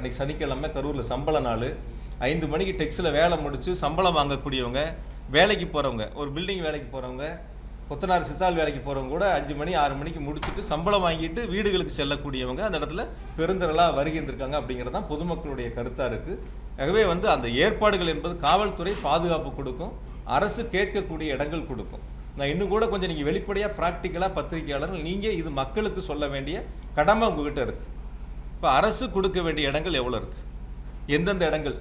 அன்றைக்கி சனிக்கிழமை கரூரில் சம்பள நாள். 5 மணிக்கு டெக்ஸில் வேலை முடித்து சம்பளம் வாங்கக்கூடியவங்க, வேலைக்கு போகிறவங்க, ஒரு பில்டிங் வேலைக்கு போகிறவங்க, கொத்தனார் சித்தாள் வேலைக்கு போகிறவங்க கூட 5 மணி 6 மணிக்கு முடிச்சுட்டு சம்பளம் வாங்கிட்டு வீடுகளுக்கு செல்லக்கூடியவங்க அந்த இடத்துல பெருந்திரளாக வருகின்றிருக்காங்க அப்படிங்கிறது தான் பொதுமக்களுடைய கருத்தாக இருக்குது. ஆகவே அந்த ஏற்பாடுகள் என்பது காவல்துறை பாதுகாப்பு கொடுக்கும், அரசு கேட்கக்கூடிய இடங்கள் கொடுக்கும். நான் இன்னும் கூட கொஞ்சம் நீங்கள் வெளிப்படையாக ப்ராக்டிக்கலாக பத்திரிகையாளர்கள் நீங்கள் இது மக்களுக்கு சொல்ல வேண்டிய கடமை உங்ககிட்ட இருக்குது. இப்போ அரசு கொடுக்க வேண்டிய இடங்கள் எவ்வளோ இருக்குது, எந்தெந்த இடங்கள்,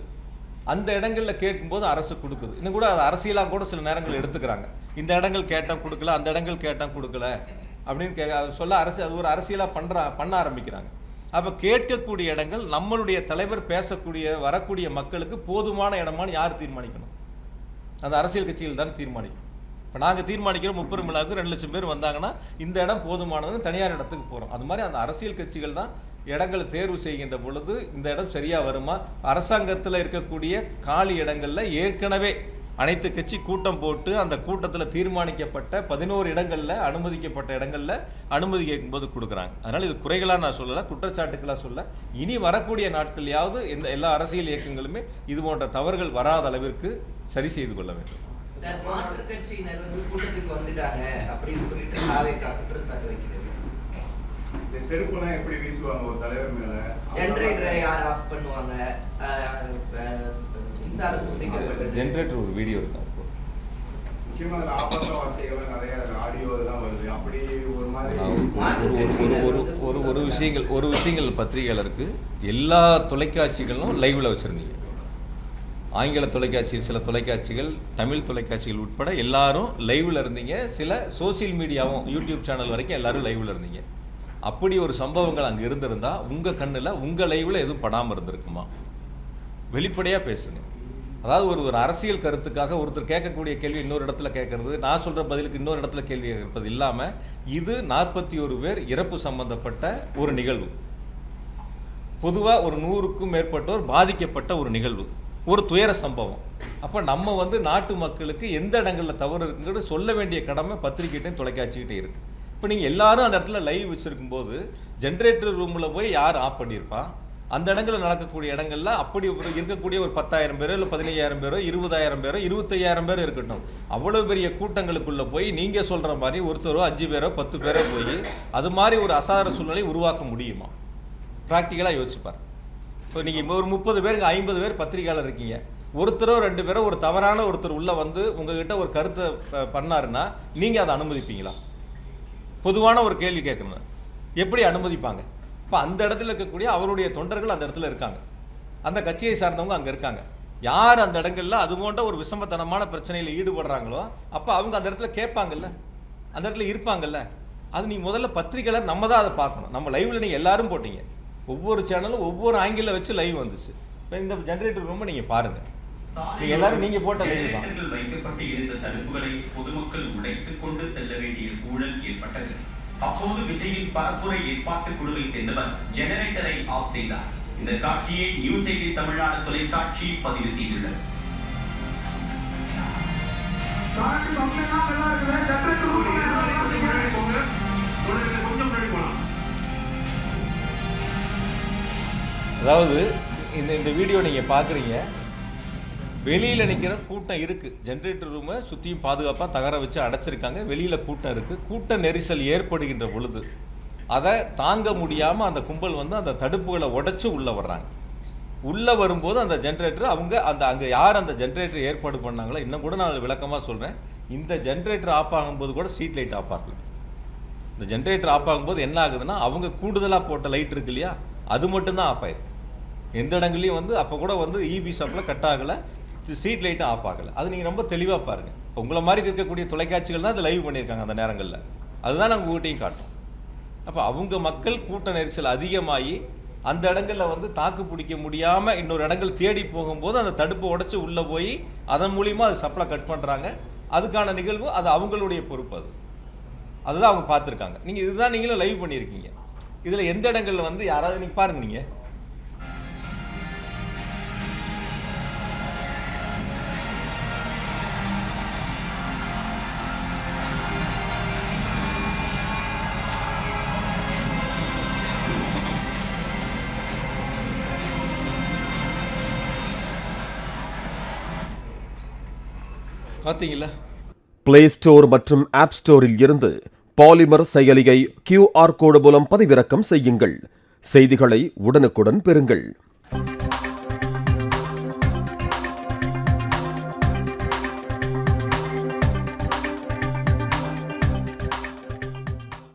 அந்த இடங்களில் கேட்கும்போது அரசு கொடுக்குது. இன்னும் கூட அது அரசியலாக கூட சில நேரங்கள் எடுத்துக்கிறாங்க. இந்த இடங்கள் கேட்டால் கொடுக்கல, அந்த இடங்கள் கேட்டால் கொடுக்கல அப்படின்னு சொல்ல அரசு அது ஒரு அரசியலாக பண்ண ஆரம்பிக்கிறாங்க. அப்போ கேட்கக்கூடிய இடங்கள் நம்மளுடைய தலைவர் பேசக்கூடிய வரக்கூடிய மக்களுக்கு போதுமான இடமானு யார் தீர்மானிக்கணும்? அந்த அரசியல் கட்சிகள் தான் தீர்மானிக்கும். இப்போ நாங்கள் தீர்மானிக்கிறோம் 30 விழாவுக்கு 2 லட்சம் பேர் வந்தாங்கன்னா இந்த இடம் போதுமானதுன்னு தனியார் இடத்துக்கு போகிறோம். அது மாதிரி அந்த அரசியல் கட்சிகள் தான் இடங்களை தேர்வு செய்கின்ற பொழுது இந்த இடம் சரியாக வருமா? அரசாங்கத்தில் இருக்கக்கூடிய காலி இடங்களில் ஏற்கனவே அனைத்து கட்சி கூட்டம் போட்டு அந்த கூட்டத்தில் தீர்மானிக்கப்பட்ட 11 இடங்களில் அனுமதிக்கப்பட்ட இடங்களில் அனுமதி கேட்கும்போது கொடுக்குறாங்க. அதனால் இது குறைகளாக நான் சொல்லலை, குற்றச்சாட்டுக்களாக சொல்ல. இனி வரக்கூடிய நாட்கள்லையாவது எல்லா அரசியல் இயக்கங்களுமே இது போன்ற தவறுகள் வராத அளவிற்கு சரி செய்து கொள்ள வேண்டும். மாற்றுக் கட்சியினர் கூட்டத்துக்கு வந்துட்டாங்க அப்படின்னு சொல்லிட்டு சாவேக்கா குற்றச்சாட்டு வைக்கிறது. இந்த செருப்புலாம் எப்படி வீசுவாங்க ஒரு தலைவர் மேல? ஜெனரேட்டரை யார் ஆஃப் பண்ணுவாங்க? மின்சாரம் துண்டிக்கப்பட்டது. ஜெனரேட்டர் ஒரு வீடியோ இருக்கு. முக்கியமா அதுல ஆபாச வார்த்தைகள் நிறைய ஆடியோ இதெல்லாம் வருது. அப்படி ஒரு மாதிரி ஒரு விஷயங்கள் பத்திரிகையாளருக்கு எல்லா தொலைக்காட்சிகளும் லைவ்ல வச்சிருந்தீங்க. ஆங்கில தொலைக்காட்சி, சில தொலைக்காட்சிகள், தமிழ் தொலைக்காட்சிகள் உட்பட எல்லாரும் லைவ்ல இருந்தீங்க. சில சோசியல் மீடியாவும் யூடியூப் சேனல் வரைக்கும் எல்லாரும் லைவ்ல இருந்தீங்க. அப்படி ஒரு சம்பவங்கள் அங்கே இருந்திருந்தா உங்கள் கண்ணில் உங்கள் லைவில் எதுவும் படாமல் இருந்திருக்குமா? வெளிப்படையாக பேசுங்க. அதாவது ஒரு அரசியல் கருத்துக்காக ஒருத்தர் கேட்கக்கூடிய கேள்வி இன்னொரு இடத்துல கேட்கறது, நான் சொல்கிற பதிலுக்கு இன்னொரு இடத்துல கேள்வி கேட்பது இல்லாமல் இது 41 பேர் இறப்பு சம்பந்தப்பட்ட ஒரு நிகழ்வு. பொதுவாக ஒரு 100க்கும் மேற்பட்டோர் பாதிக்கப்பட்ட ஒரு நிகழ்வு, ஒரு துயர சம்பவம். அப்போ நம்ம நாட்டு மக்களுக்கு எந்த இடங்களில் தவறு இருக்குங்கிறது சொல்ல வேண்டிய கடமை பத்திரிகைகிட்டையும் தொலைக்காட்சிக்கிட்டே இருக்குது. இப்போ நீங்கள் எல்லாரும் அந்த இடத்துல லைவ் வச்சுருக்கும் போது ஜென்ரேட்டர் ரூமில் போய் யார் ஆஃப் பண்ணியிருப்பா? அந்த இடங்களில் நடக்கக்கூடிய இடங்கள்ல அப்படி இருக்கக்கூடிய ஒரு 10,000 பேரோ இல்லை 15,000 பேரோ 20,000 பேரோ 25,000 பேரோ இருக்கட்டும், அவ்வளோ பெரிய கூட்டங்களுக்குள்ளே போய் நீங்கள் சொல்கிற மாதிரி ஒருத்தரோ 5 பேரோ 10 பேரோ போய் அது மாதிரி ஒரு அசாதாரண சூழ்நிலை உருவாக்க முடியுமா? ப்ராக்டிக்கலாக யோசிப்பார். இப்போ நீங்கள் ஒரு 30 பேருக்கு 50 பேர் பத்திரிகையாளர் இருக்கீங்க, ஒருத்தரோ 2 பேரோ ஒரு தவறான ஒருத்தர் உள்ளே உங்ககிட்ட ஒரு கருத்தை பண்ணாருன்னா நீங்கள் அதை அனுமதிப்பீங்களா? பொதுவான ஒரு கேள்வி கேட்கணும், எப்படி அனுமதிப்பாங்க? இப்போ அந்த இடத்துல இருக்கக்கூடிய அவருடைய தொண்டர்கள் அந்த இடத்துல இருக்காங்க, அந்த கட்சியை சார்ந்தவங்க அங்கே இருக்காங்க. யார் அந்த இடங்கள்ல அது போன்ற ஒரு விஷமத்தனமான பிரச்சனையில் ஈடுபடுறாங்களோ அப்போ அவங்க அந்த இடத்துல கேட்பாங்கல்ல, அந்த இடத்துல இருப்பாங்கல்ல. அது நீ முதல்ல பத்திரிகையாளர் நம்ம தான் அதை பார்க்கணும். நம்ம லைவ்ல நீங்கள் எல்லாரும் போட்டீங்க, ஒவ்வொரு சேனலும் ஒவ்வொரு ஆங்கிளில் வச்சு லைவ் வந்துச்சு. இப்போ இந்த ஜெனரேட்டர் ரூமை நீங்கள் பாருங்கள், நீங்க எல்லாரும் நீங்க போட்ட லைவ் தான். வைக்கப்பட்டு இருந்த தடுப்புகளை பொதுமக்கள் உடைத்துக் கொண்டு செல்ல வேண்டிய சூழல் ஏற்பட்டது. அப்போது விஜயின் பரப்புரை ஏற்பாட்டு குழுவை சேர்ந்தவர் ஜெனரேட்டரை ஆஃப் செய்தார். இந்த காட்சியை நியூஸ் 8 தமிழ்நாடு தொலைக்காட்சி பதிவு செய்துள்ளது. அதாவது இந்த வீடியோ நீங்க பாக்குறீங்க, வெளியில் நிற்கிற கூட்டம் இருக்குது. ஜென்ரேட்டர் ரூமை சுற்றியும் பாதுகாப்பாக தகர வச்சு அடைச்சிருக்காங்க. வெளியில் கூட்டம் இருக்குது. கூட்ட நெரிசல் ஏற்படுகின்ற பொழுது அதை தாங்க முடியாமல் அந்த கும்பல் அந்த தடுப்புகளை உடைச்சு உள்ளே வர்றாங்க. உள்ளே வரும்போது அந்த ஜென்ரேட்டர் அங்கே யார் அந்த ஜென்ரேட்டர் ஏற்பாடு பண்ணாங்களோ, இன்னும் கூட நான் விளக்கமாக சொல்கிறேன், இந்த ஜென்ரேட்டர் ஆஃப் ஆகும்போது கூட ஸ்ட்ரீட் லைட் ஆஃப் ஆகல. இந்த ஜென்ரேட்டர் ஆஃப் ஆகும்போது என்ன ஆகுதுன்னா அவங்க கூடுதலாக போட்ட லைட் இருக்கு இல்லையா, அது மட்டும்தான் ஆஃப் ஆயிருக்கு. எந்த இடங்கள்லையும் அப்போ கூட இபி சப்ளை கட் ஆகலை, ஸ்ட்ரீட் லைட்டும் ஆஃப் ஆகலை. அது நீங்கள் ரொம்ப தெளிவாக பாருங்கள். உங்களை மாதிரி இருக்கக்கூடிய தொலைக்காட்சிகள் தான் அதை லைவ் பண்ணியிருக்காங்க அந்த நேரங்களில். அதுதான் நாங்கள் உங்கள்கிட்டையும் காட்டும். அப்போ அவங்க மக்கள் கூட்ட நெரிசல் அதிகமாகி அந்த இடங்களில் தாக்கு பிடிக்க முடியாமல் இன்னொரு இடங்கள் தேடி போகும்போது அந்த தடுப்பை உடைச்சி உள்ளே போய் அதன் மூலிமா அது சப்ளை கட் பண்ணுறாங்க. அதுக்கான நிகழ்வு அது அவங்களுடைய பொறுப்பு. அதுதான் அவங்க பார்த்துருக்காங்க. நீங்கள் இதுதான் நீங்களும் லைவ் பண்ணியிருக்கீங்க. இதில் எந்த இடங்களில் யாராவது நீங்கள் பாருங்கள், நீங்கள் பார்த்தீங்களா? பிளே ஸ்டோர் மற்றும் ஆப் ஸ்டோரில் இருந்து பாலிமர் செயலியை QR கோடு மூலம் பதிவிறக்கம் செய்யுங்கள். செய்திகளை உடனுக்குடன் பெறுங்கள்.